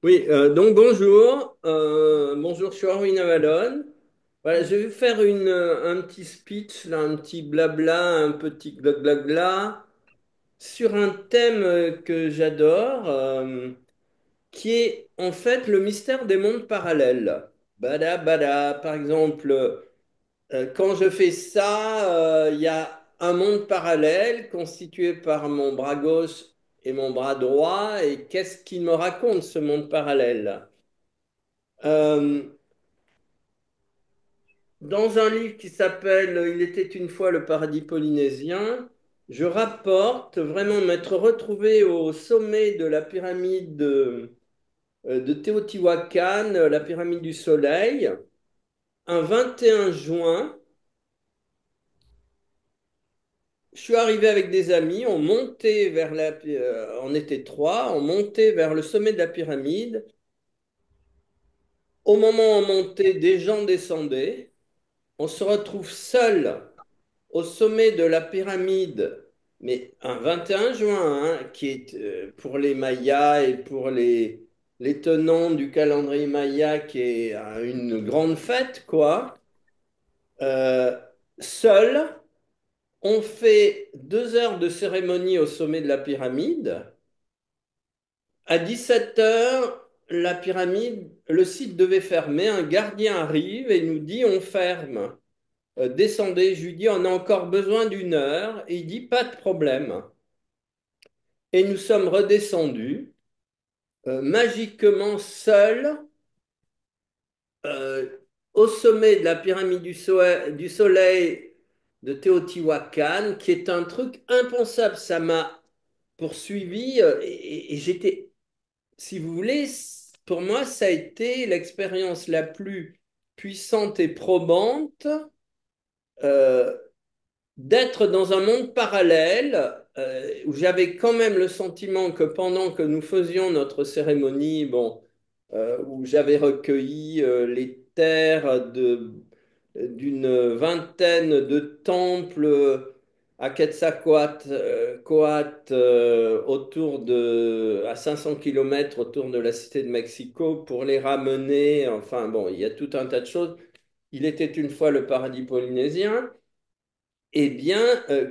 Oui, donc bonjour. Bonjour, je suis Erwin Avalon. Voilà, je vais vous faire un petit speech, là, un petit blabla, un petit glagla sur un thème que j'adore, qui est en fait le mystère des mondes parallèles. Bada bada, par exemple, quand je fais ça, il y a un monde parallèle constitué par mon bras gauche et mon bras droit, et qu'est-ce qu'il me raconte ce monde parallèle? Euh, Dans un livre qui s'appelle Il était une fois le paradis polynésien, je rapporte vraiment m'être retrouvé au sommet de la pyramide de Teotihuacan, la pyramide du Soleil, un 21 juin. Je suis arrivé avec des amis, on montait on était trois, on montait vers le sommet de la pyramide. Au moment où on montait, des gens descendaient. On se retrouve seul au sommet de la pyramide, mais un 21 juin, hein, qui est pour les Mayas et pour les tenants du calendrier maya, qui est une grande fête, quoi. Euh, Seul, on fait 2 heures de cérémonie au sommet de la pyramide. À 17 heures, la pyramide, le site devait fermer. Un gardien arrive et nous dit on ferme. Descendez, je lui dis on a encore besoin d'1 heure. Et il dit pas de problème. Et nous sommes redescendus, magiquement seuls, euh, au sommet de la pyramide du soleil de Teotihuacan, qui est un truc impensable. Ça m'a poursuivi et j'étais, si vous voulez, pour moi, ça a été l'expérience la plus puissante et probante euh, d'être dans un monde parallèle où j'avais quand même le sentiment que pendant que nous faisions notre cérémonie, bon, où j'avais recueilli les terres d'une vingtaine de temples à Quetzalcoatl, à 500 kilomètres autour de la cité de Mexico pour les ramener. Enfin bon, il y a tout un tas de choses. Il était une fois le paradis polynésien. Eh bien,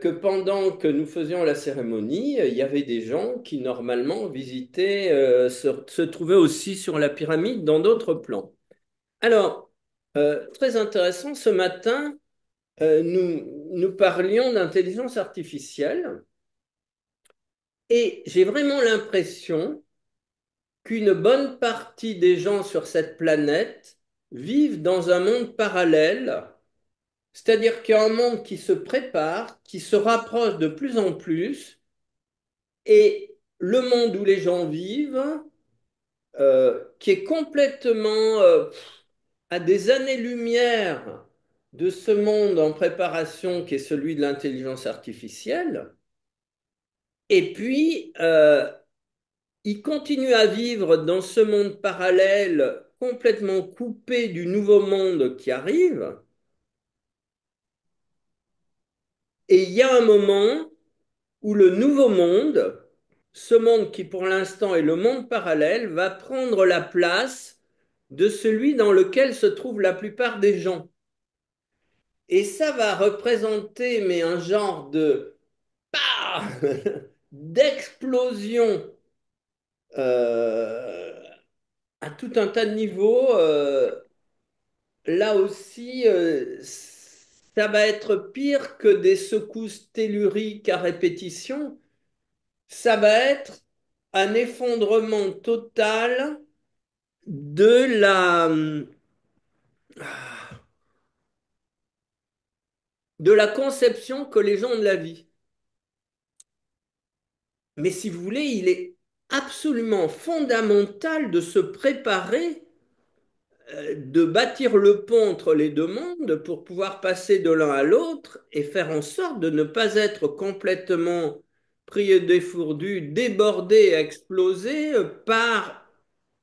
que pendant que nous faisions la cérémonie, il y avait des gens qui normalement visitaient, se trouvaient aussi sur la pyramide dans d'autres plans. Alors, très intéressant, ce matin, nous parlions d'intelligence artificielle et j'ai vraiment l'impression qu'une bonne partie des gens sur cette planète vivent dans un monde parallèle. C'est-à-dire qu'il y a un monde qui se prépare, qui se rapproche de plus en plus, et le monde où les gens vivent, qui est complètement à des années-lumière de ce monde en préparation qui est celui de l'intelligence artificielle, et puis ils continuent à vivre dans ce monde parallèle complètement coupé du nouveau monde qui arrive, et il y a un moment où le nouveau monde, ce monde qui pour l'instant est le monde parallèle, va prendre la place de celui dans lequel se trouvent la plupart des gens. Et ça va représenter mais un genre de d'explosion euh, à tout un tas de niveaux. Là aussi, ça va être pire que des secousses telluriques à répétition. Ça va être un effondrement total de la conception que les gens ont de la vie. Mais si vous voulez, il est absolument fondamental de se préparer, de bâtir le pont entre les deux mondes pour pouvoir passer de l'un à l'autre et faire en sorte de ne pas être complètement pris et défourdu, débordé, explosé par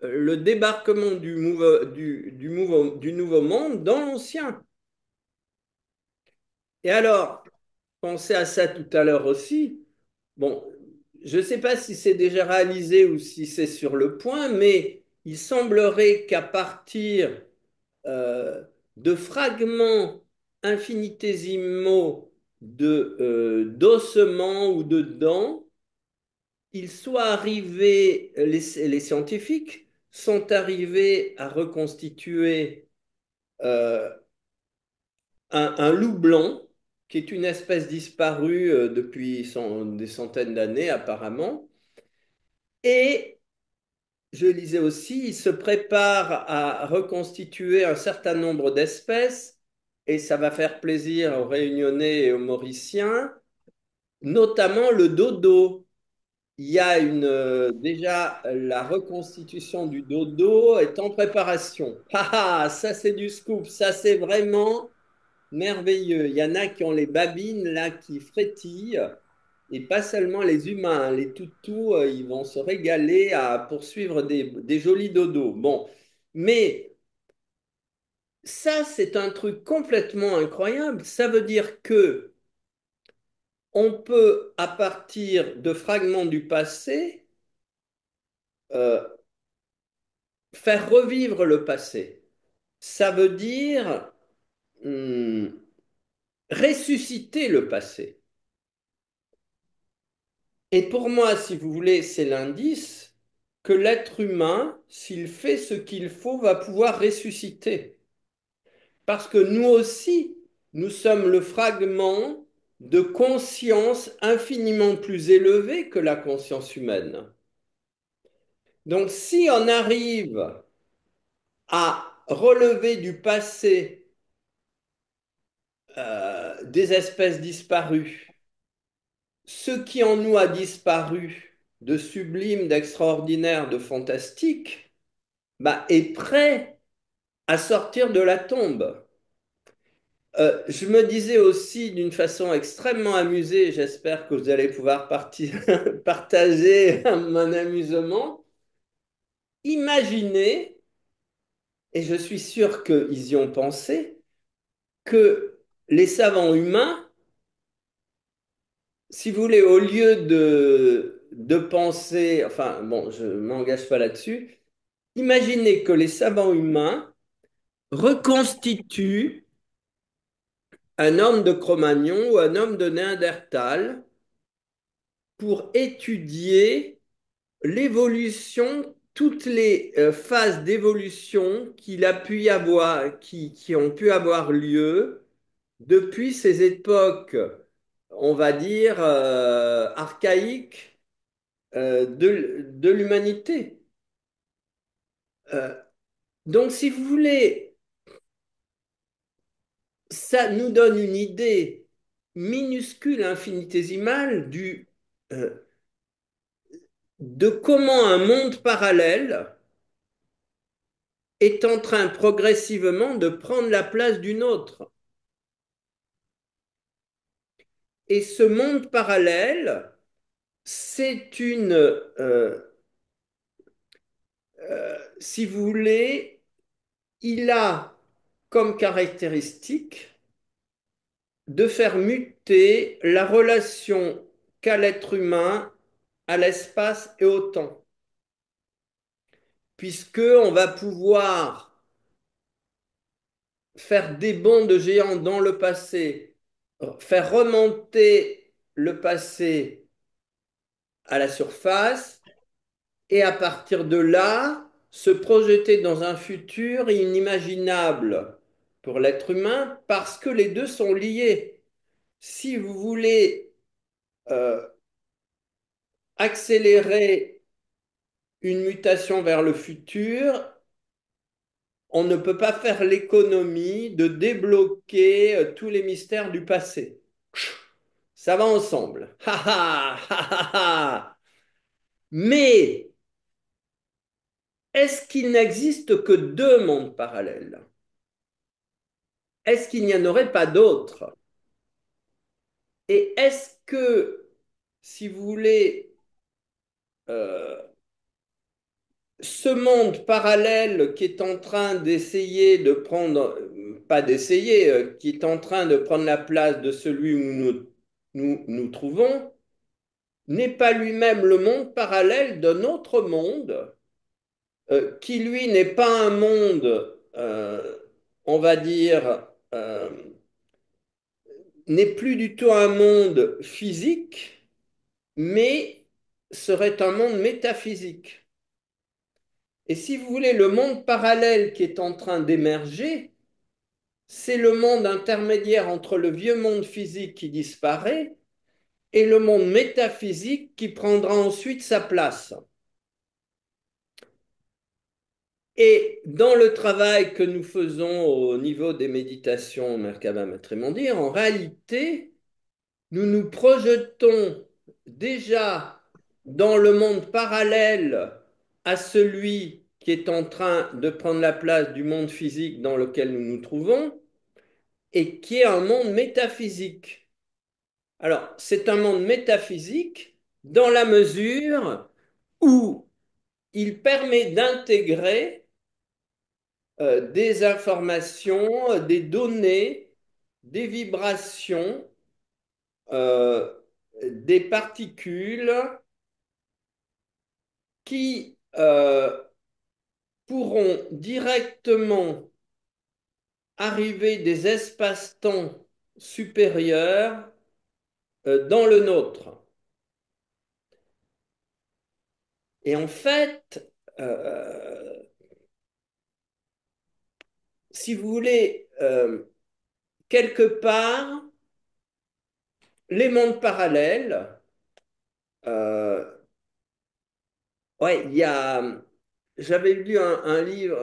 le débarquement du nouveau monde dans l'ancien. Et alors, pensez à ça tout à l'heure aussi. Bon, je ne sais pas si c'est déjà réalisé ou si c'est sur le point, mais il semblerait qu'à partir euh, de fragments infinitésimaux d'ossements ou de dents, ils soient arrivés, les scientifiques sont arrivés à reconstituer euh, un loup blanc, qui est une espèce disparue depuis des centaines d'années apparemment. Et je lisais aussi, il se prépare à reconstituer un certain nombre d'espèces, et ça va faire plaisir aux Réunionnais et aux Mauriciens, notamment le dodo. Il y a déjà la reconstitution du dodo est en préparation. Ah, ah, ça c'est du scoop, ça c'est vraiment merveilleux. Il y en a qui ont les babines là qui frétillent, et pas seulement les humains, hein. Les toutous, ils vont se régaler à poursuivre des jolis dodos. Bon, mais ça c'est un truc complètement incroyable. Ça veut dire que on peut, à partir de fragments du passé, euh, faire revivre le passé. Ça veut dire ressusciter le passé. Et pour moi, si vous voulez, c'est l'indice que l'être humain, s'il fait ce qu'il faut, va pouvoir ressusciter. Parce que nous aussi, nous sommes le fragment de conscience infiniment plus élevé que la conscience humaine. Donc si on arrive à relever du passé des espèces disparues, ce qui en nous a disparu de sublime, d'extraordinaire, de fantastique, bah, est prêt à sortir de la tombe. Je me disais aussi d'une façon extrêmement amusée, j'espère que vous allez pouvoir partager mon amusement. Imaginez, et je suis sûr qu'ils y ont pensé, que les savants humains, si vous voulez, au lieu de penser, enfin bon, je ne m'engage pas là-dessus, imaginez que les savants humains reconstituent un homme de Cro-Magnon ou un homme de Néandertal pour étudier l'évolution, toutes les phases d'évolution qu'il a pu y avoir, qui ont pu avoir lieu depuis ces époques, on va dire, archaïques de l'humanité. Euh, donc, si vous voulez, ça nous donne une idée minuscule, infinitésimale de comment un monde parallèle est en train progressivement de prendre la place d'une autre. Et ce monde parallèle, c'est si vous voulez, il a comme caractéristique de faire muter la relation qu'a l'être humain à l'espace et au temps, puisque on va pouvoir faire des bonds de géants dans le passé, faire remonter le passé à la surface, et à partir de là, se projeter dans un futur inimaginable pour l'être humain, parce que les deux sont liés. Si vous voulez euh, accélérer une mutation vers le futur, on ne peut pas faire l'économie de débloquer tous les mystères du passé. Ça va ensemble. Ha, ha, ha, ha, ha. Mais est-ce qu'il n'existe que deux mondes parallèles? Est-ce qu'il n'y en aurait pas d'autres? Et est-ce que, si vous voulez, euh, ce monde parallèle qui est en train d'essayer de prendre, pas d'essayer, qui est en train de prendre la place de celui où nous trouvons, n'est pas lui-même le monde parallèle d'un autre monde qui lui n'est pas un monde, on va dire, n'est plus du tout un monde physique, mais serait un monde métaphysique. Et si vous voulez, le monde parallèle qui est en train d'émerger, c'est le monde intermédiaire entre le vieux monde physique qui disparaît et le monde métaphysique qui prendra ensuite sa place. Et dans le travail que nous faisons au niveau des méditations Merkaba Matrimondir, en réalité, nous nous projetons déjà dans le monde parallèle à celui qui est en train de prendre la place du monde physique dans lequel nous nous trouvons et qui est un monde métaphysique. Alors, c'est un monde métaphysique dans la mesure où il permet d'intégrer des informations, des données, des vibrations, euh, des particules qui pourront directement arriver des espaces-temps supérieurs dans le nôtre. Et en fait, si vous voulez, quelque part, les mondes parallèles, euh, ouais, j'avais lu un livre,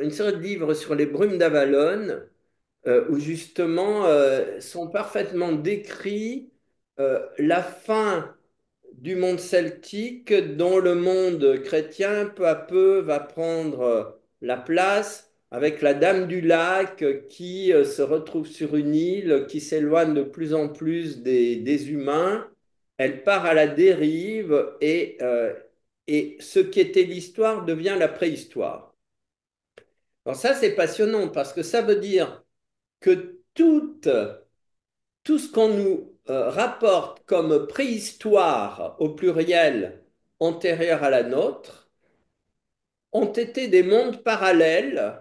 une série de livres sur les brumes d'Avalon, où justement sont parfaitement décrits la fin du monde celtique dont le monde chrétien peu à peu va prendre la place avec la Dame du Lac qui se retrouve sur une île, qui s'éloigne de plus en plus des humains. Elle part à la dérive et ce qui était l'histoire devient la préhistoire. Alors ça, c'est passionnant parce que ça veut dire que tout ce qu'on nous rapporte comme préhistoire au pluriel antérieure à la nôtre ont été des mondes parallèles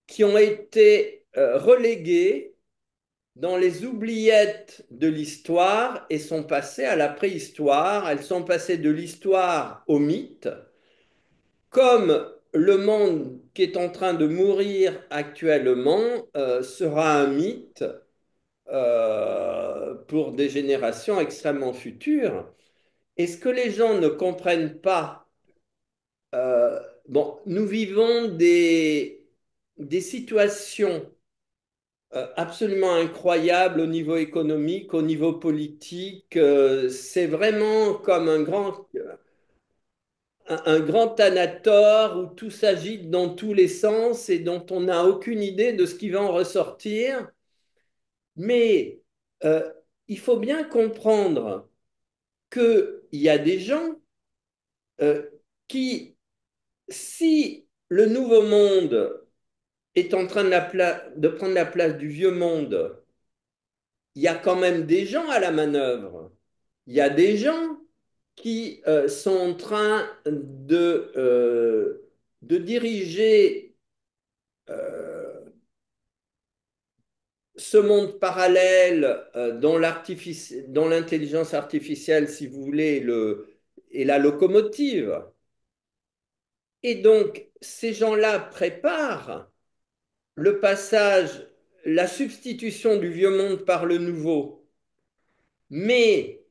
qui ont été relégués dans les oubliettes de l'histoire et sont passés à la préhistoire. Elles sont passées de l'histoire au mythe, comme le monde qui est en train de mourir actuellement sera un mythe pour des générations extrêmement futures. Et ce que les gens ne comprennent pas, bon, nous vivons des situations absolument incroyables au niveau économique, au niveau politique. C'est vraiment comme un grand thanator où tout s'agite dans tous les sens et dont on n'a aucune idée de ce qui va en ressortir. Mais euh, il faut bien comprendre qu'il y a des gens euh, qui, si le nouveau monde est en train de prendre la place du vieux monde, il y a quand même des gens à la manœuvre. Il y a des gens qui sont en train de diriger euh, ce monde parallèle dont l'intelligence artificielle, si vous voulez, est la locomotive. Et donc, ces gens-là préparent le passage, la substitution du vieux monde par le nouveau. Mais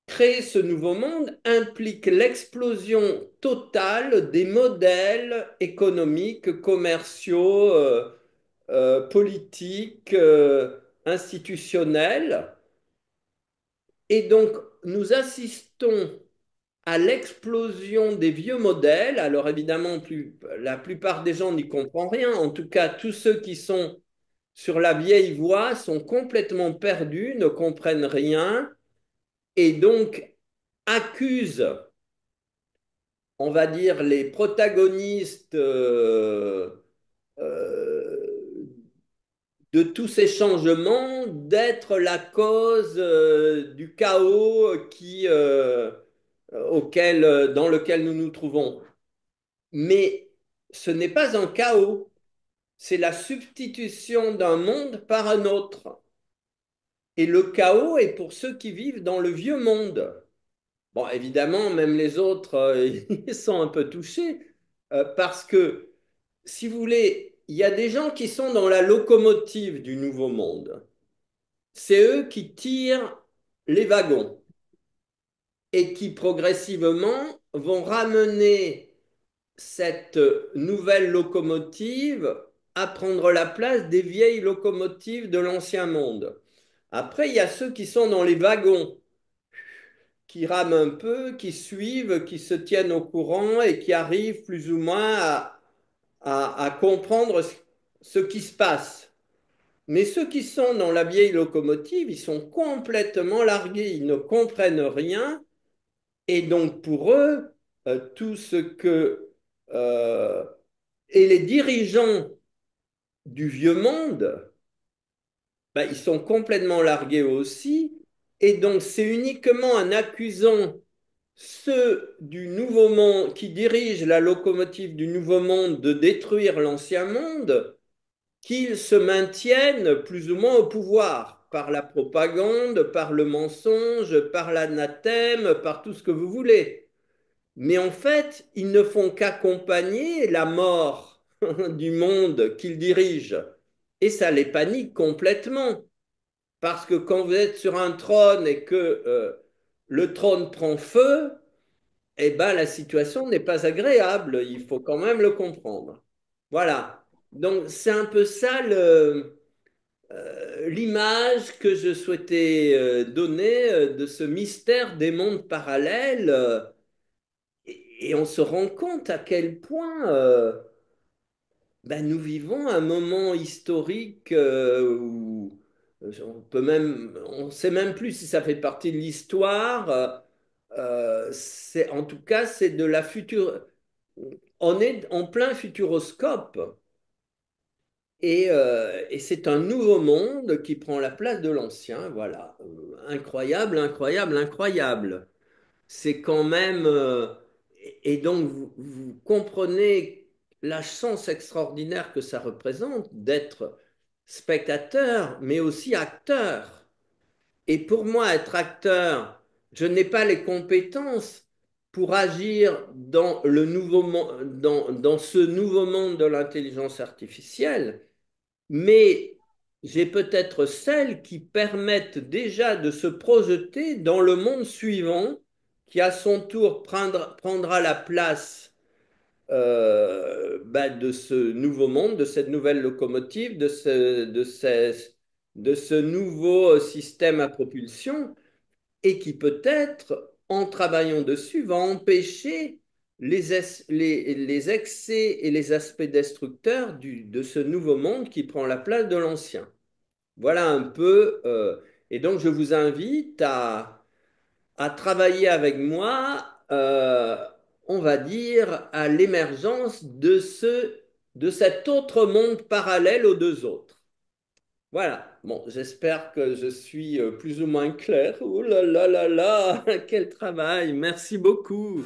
créer ce nouveau monde implique l'explosion totale des modèles économiques, commerciaux, politiques, institutionnels. Et donc, nous assistons à l'explosion des vieux modèles. Alors évidemment, la plupart des gens n'y comprennent rien. En tout cas, tous ceux qui sont sur la vieille voie sont complètement perdus, ne comprennent rien et donc accusent, on va dire, les protagonistes de tous ces changements d'être la cause du chaos dans lequel nous nous trouvons. Mais ce n'est pas un chaos, c'est la substitution d'un monde par un autre. Et le chaos est pour ceux qui vivent dans le vieux monde. Bon, évidemment, même les autres, ils sont un peu touchés, parce que, si vous voulez, il y a des gens qui sont dans la locomotive du nouveau monde. C'est eux qui tirent les wagons et qui progressivement vont ramener cette nouvelle locomotive à prendre la place des vieilles locomotives de l'ancien monde. Après, il y a ceux qui sont dans les wagons, qui rament un peu, qui suivent, qui se tiennent au courant et qui arrivent plus ou moins à comprendre ce qui se passe. Mais ceux qui sont dans la vieille locomotive, ils sont complètement largués, ils ne comprennent rien. Et donc pour eux, tout ce que... euh, et les dirigeants du vieux monde, ben, ils sont complètement largués aussi. Et donc c'est uniquement en accusant ceux du nouveau monde qui dirigent la locomotive du nouveau monde de détruire l'ancien monde qu'ils se maintiennent plus ou moins au pouvoir par la propagande, par le mensonge, par l'anathème, par tout ce que vous voulez. Mais en fait, ils ne font qu'accompagner la mort du monde qu'ils dirigent. Et ça les panique complètement. Parce que quand vous êtes sur un trône et que le trône prend feu, eh ben, la situation n'est pas agréable. Il faut quand même le comprendre. Voilà. Donc, c'est un peu ça l'image que je souhaitais donner de ce mystère des mondes parallèles. Et on se rend compte à quel point ben, nous vivons un moment historique où on peut même, on ne sait même plus si ça fait partie de l'histoire. En tout cas, c'est de la future. On est en plein futuroscope et c'est un nouveau monde qui prend la place de l'ancien. Voilà. Incroyable, incroyable, incroyable. C'est quand même... et donc, vous comprenez la chance extraordinaire que ça représente d'être spectateur, mais aussi acteur. Et pour moi, être acteur, je n'ai pas les compétences pour agir dans dans ce nouveau monde de l'intelligence artificielle, mais j'ai peut-être celles qui permettent déjà de se projeter dans le monde suivant, qui à son tour prendra la place ben, de ce nouveau monde, de cette nouvelle locomotive, de ce nouveau système à propulsion, et qui peut-être, en travaillant dessus, va empêcher les excès et les aspects destructeurs de ce nouveau monde qui prend la place de l'ancien. Voilà un peu. Et donc, je vous invite à travailler avec moi, on va dire, à l'émergence de cet autre monde parallèle aux deux autres. Voilà. Bon, j'espère que je suis plus ou moins clair. Oh là là là là, quel travail. Merci beaucoup.